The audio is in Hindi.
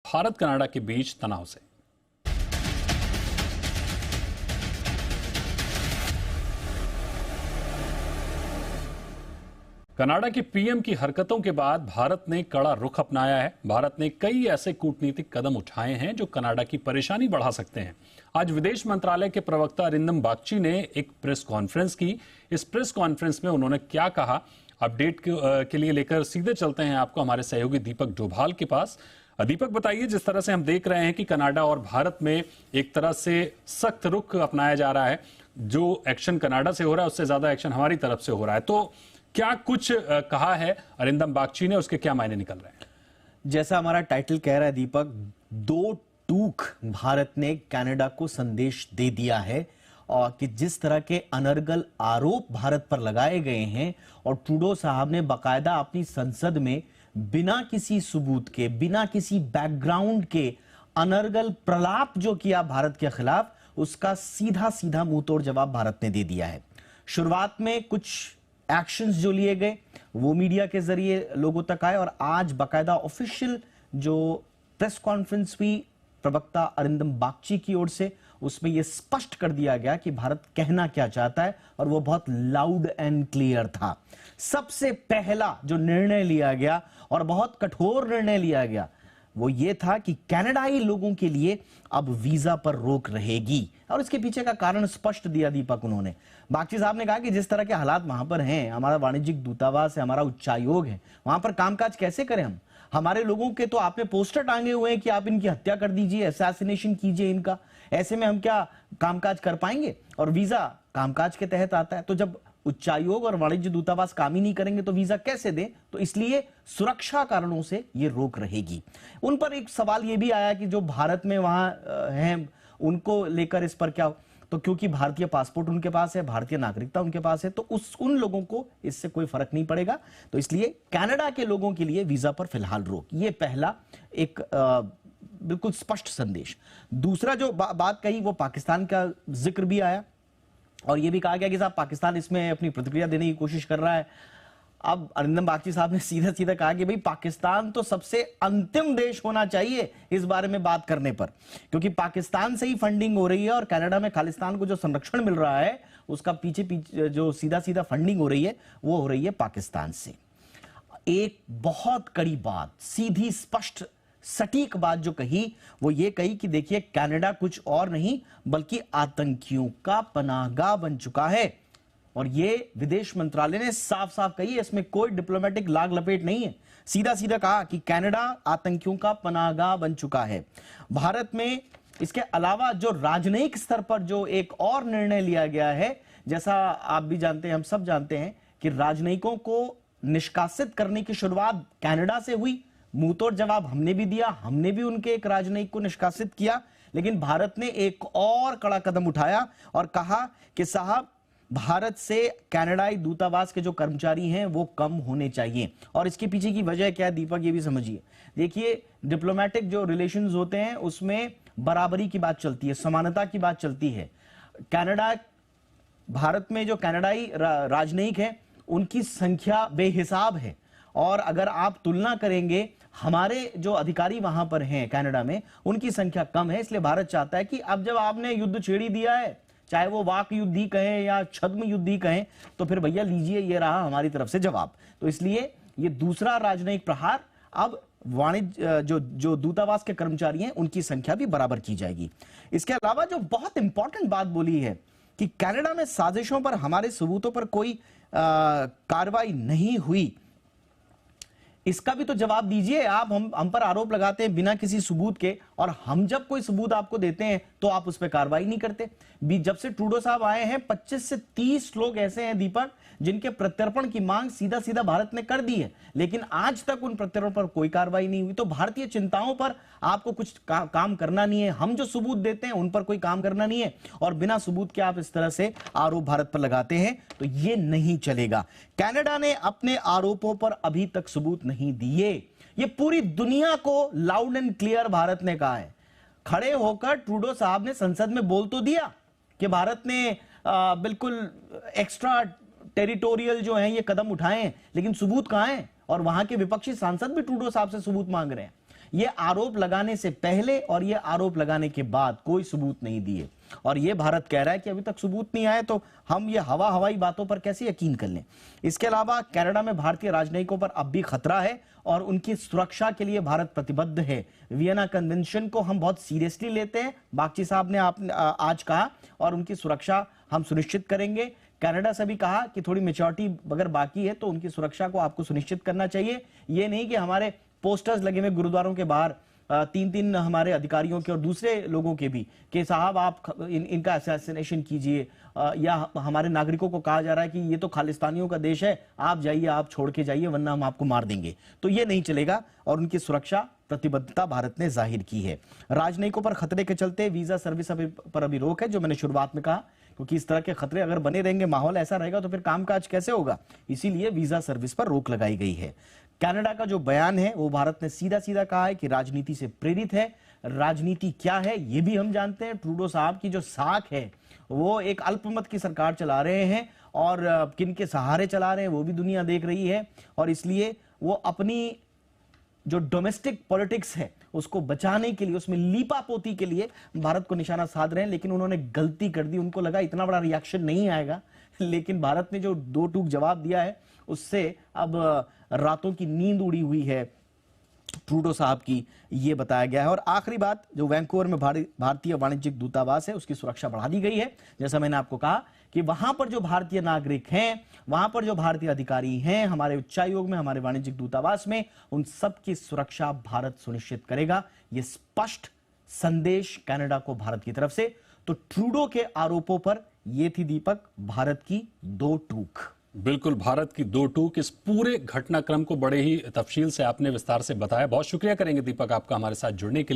भारत कनाडा के बीच तनाव से। कनाडा के पीएम की हरकतों के बाद भारत ने कड़ा रुख अपनाया है। भारत ने कई ऐसे कूटनीतिक कदम उठाए हैं जो कनाडा की परेशानी बढ़ा सकते हैं। आज विदेश मंत्रालय के प्रवक्ता अरिंदम बागची ने एक प्रेस कॉन्फ्रेंस की। इस प्रेस कॉन्फ्रेंस में उन्होंने क्या कहा, अपडेट के लिए लेकर सीधे चलते हैं आपको हमारे सहयोगी दीपक डोभाल के पास। दीपक, बताइए, जिस तरह से हम देख रहे हैं कि कनाडा और भारत में एक तरह से सख्त रुख अपनाया जा रहा है, जो एक्शन कनाडा से हो रहा है उससे ज्यादा एक्शन हमारी तरफ से हो रहा है, तो क्या कुछ कहा है अरिंदम बागची ने, उसके क्या मायने निकल रहे हैं? जैसा हमारा टाइटल कह रहा है दीपक, दो टूक भारत ने कनाडा को संदेश दे दिया है और कि जिस तरह के अनर्गल आरोप भारत पर लगाए गए हैं और ट्रूडो साहब ने बाकायदा अपनी संसद में बिना किसी सबूत के, बिना किसी बैकग्राउंड के अनर्गल प्रलाप जो किया भारत के खिलाफ, उसका सीधा सीधा मुंहतोड़ जवाब भारत ने दे दिया है। शुरुआत में कुछ एक्शंस जो लिए गए वो मीडिया के जरिए लोगों तक आए और आज बाकायदा ऑफिशियल जो प्रेस कॉन्फ्रेंस हुई प्रवक्ता अरिंदम बागची की ओर से, उसमें यह स्पष्ट कर दिया गया कि भारत कहना क्या चाहता है और वो बहुत लाउड एंड क्लियर था। सबसे पहला जो निर्णय लिया गया और बहुत कठोर निर्णय लिया गया वो ये था कि कनाडाई लोगों के लिए अब वीजा पर रोक रहेगी और इसके पीछे का कारण स्पष्ट दिया दीपक उन्होंने। बागची साहब ने कहा कि जिस तरह के हालात वहां पर हैं, हमारा वाणिज्यिक दूतावास है, हमारा उच्चायोग है, वहां पर कामकाज कैसे करें हम? हमारे लोगों के तो आपने पोस्टर टांगे हुए हैं कि आप इनकी हत्या कर दीजिए, असैसिनेशन कीजिए इनका। ऐसे में हम क्या कामकाज कर पाएंगे? और वीजा कामकाज के तहत आता है, तो जब उच्चायोग और वाणिज्य दूतावास काम ही नहीं करेंगे तो वीजा कैसे दें? तो इसलिए सुरक्षा कारणों से यह रोक रहेगी। उन पर एक सवाल यह भी आया कि जो भारत में वहां हैं उनको लेकर इस पर क्या, तो क्योंकि भारतीय पासपोर्ट उनके पास है, भारतीय नागरिकता उनके पास है, तो उन लोगों को इससे कोई फर्क नहीं पड़ेगा। तो इसलिए कनाडा के लोगों के लिए वीजा पर फिलहाल रोक, ये पहला एक बिल्कुल स्पष्ट संदेश। दूसरा जो बात कही वो पाकिस्तान का जिक्र भी आया और यह भी कहा गया कि साहब पाकिस्तान इसमें अपनी प्रतिक्रिया देने की कोशिश कर रहा है। अब अरिंदम बागची साहब ने सीधा सीधा कहा कि भाई पाकिस्तान तो सबसे अंतिम देश होना चाहिए इस बारे में बात करने पर, क्योंकि पाकिस्तान से ही फंडिंग हो रही है और कनाडा में खालिस्तान को जो संरक्षण मिल रहा है उसका पीछे पीछे जो सीधा सीधा फंडिंग हो रही है वो हो रही है पाकिस्तान से। एक बहुत कड़ी बात, सीधी स्पष्ट सटीक बात जो कही वो ये कही कि देखिए कनाडा कुछ और नहीं बल्कि आतंकियों का पनाहगाह बन चुका है और ये विदेश मंत्रालय ने साफ साफ कही है, इसमें कोई डिप्लोमेटिक लाग लपेट नहीं है। सीधा सीधा कहा कि कनाडा आतंकियों का पनाहगाह बन चुका है। भारत में इसके अलावा जो राजनयिक स्तर पर जो एक और निर्णय लिया गया है, जैसा आप भी जानते हैं, हम सब जानते हैं कि राजनयिकों को निष्कासित करने की शुरुआत कनाडा से हुई। मुंहतोड़ जवाब हमने भी दिया, हमने भी उनके एक राजनयिक को निष्कासित किया, लेकिन भारत ने एक और कड़ा कदम उठाया और कहा कि साहब भारत से कनाडाई दूतावास के जो कर्मचारी हैं वो कम होने चाहिए। और इसके पीछे की वजह क्या है दीपक, ये भी समझिए। देखिए डिप्लोमेटिक जो रिलेशंस होते हैं उसमें बराबरी की बात चलती है, समानता की बात चलती है। कनाडा, भारत में जो कनाडाई राजनयिक हैं उनकी संख्या बेहिसाब है और अगर आप तुलना करेंगे हमारे जो अधिकारी वहां पर हैं कनाडा में, उनकी संख्या कम है। इसलिए भारत चाहता है कि अब जब आपने युद्ध छेड़ी दिया है, चाहे वो वाक युद्ध ही कहें या छद्म युद्ध ही कहें, तो फिर भैया लीजिए, ये रहा हमारी तरफ से जवाब। तो इसलिए ये दूसरा राजनयिक प्रहार, अब वाणिज्य जो दूतावास के कर्मचारी हैं उनकी संख्या भी बराबर की जाएगी। इसके अलावा जो बहुत इंपॉर्टेंट बात बोली है कि कनाडा में साजिशों पर हमारे सबूतों पर कोई कार्रवाई नहीं हुई, इसका भी तो जवाब दीजिए आप। हम पर आरोप लगाते हैं बिना किसी सबूत के, और हम जब कोई सबूत आपको देते हैं तो आप उस पर कार्रवाई नहीं करते। जब से ट्रूडो साहब आए हैं 25 से 30 लोग ऐसे हैं दीपक जिनके प्रत्यर्पण की मांग सीधा सीधा भारत ने कर दी है, लेकिन आज तक उन प्रत्यर्पण पर कोई कार्रवाई नहीं हुई। तो भारतीय चिंताओं पर आपको कुछ काम करना नहीं है, हम जो सबूत देते हैं उन पर कोई काम करना नहीं है, और बिना सबूत के आप इस तरह से आरोप भारत पर लगाते हैं तो ये नहीं चलेगा। कनाडा ने अपने आरोपों पर अभी तक सबूत नहीं दिए, ये पूरी दुनिया को लाउड एंड क्लियर भारत ने कहा है। खड़े होकर ट्रूडो साहब ने संसद में बोल तो दिया कि भारत ने बिल्कुल एक्स्ट्रा टेरिटोरियल जो है ये कदम उठाए हैं, लेकिन सबूत कहां है? और वहां के विपक्षी सांसद भी ट्रूडो साहब से सबूत मांग रहे हैं। ये आरोप लगाने से पहले और ये आरोप लगाने के बाद कोई सबूत नहीं दिए, और ये भारत कह रहा है कि अभी तक सबूत नहीं आए, तो हम ये हवाई बातों पर कैसे यकीन कर लें। इसके अलावा कनाडा में भारतीय राजनयिकों पर अब भी खतरा है और उनकी सुरक्षा के लिए भारत प्रतिबद्ध है। वियना कन्वेंशन को हम बहुत सीरियसली लेते हैं, बागची साहब ने आज कहा, और उनकी सुरक्षा हम सुनिश्चित करेंगे। कनाडा से भी कहा कि थोड़ी मेच्योरिटी अगर बाकी है तो उनकी सुरक्षा को आपको सुनिश्चित करना चाहिए। ये नहीं कि हमारे पोस्टर्स लगे हुए गुरुद्वारों के बाहर तीन हमारे अधिकारियों के और दूसरे लोगों के भी कि साहब आप इनका असैसिनेशन कीजिए, या हमारे नागरिकों को कहा जा रहा है कि ये तो खालिस्तानियों का देश है, आप जाइए, आप छोड़ के जाइए, वरना हम आपको मार देंगे। तो ये नहीं चलेगा, और उनकी सुरक्षा प्रतिबद्धता भारत ने जाहिर की है। राजनयिकों पर खतरे के चलते वीजा सर्विस पर अभी रोक है, जो मैंने शुरुआत में कहा, क्योंकि इस तरह के खतरे अगर बने रहेंगे, माहौल ऐसा रहेगा, तो फिर कामकाज कैसे होगा। इसीलिए वीजा सर्विस पर रोक लगाई गई है। कनाडा का जो बयान है वो भारत ने सीधा सीधा कहा है कि राजनीति से प्रेरित है। राजनीति क्या है ये भी हम जानते हैं। ट्रूडो साहब की जो साख है वो एक अल्पमत की सरकार चला रहे हैं, और किन के सहारे चला रहे हैं वो भी दुनिया देख रही है, और इसलिए वो अपनी जो डोमेस्टिक पॉलिटिक्स है उसको बचाने के लिए, उसमें लीपापोती के लिए भारत को निशाना साध रहे हैं। लेकिन उन्होंने गलती कर दी, उनको लगा इतना बड़ा रिएक्शन नहीं आएगा, लेकिन भारत ने जो दो टूक जवाब दिया है उससे अब रातों की नींद उड़ी हुई है ट्रूडो साहब की, ये बताया गया है। और आखिरी बात, जो वैंकूवर में भारतीय वाणिज्यिक दूतावास है उसकी सुरक्षा बढ़ा दी गई है। जैसा मैंने आपको कहा कि वहां पर जो भारतीय नागरिक हैं, वहां पर जो भारतीय अधिकारी हैं, हमारे उच्चायोग में, हमारे वाणिज्यिक दूतावास में, उन सब की सुरक्षा भारत सुनिश्चित करेगा। यह स्पष्ट संदेश कनाडा को भारत की तरफ से। तो ट्रूडो के आरोपों पर यह थी दीपक भारत की दो टूक। बिल्कुल, भारत की दो टूक। इस पूरे घटनाक्रम को बड़े ही तफसील से आपने विस्तार से बताया। बहुत शुक्रिया करेंगे दीपक आपका हमारे साथ जुड़ने के लिए।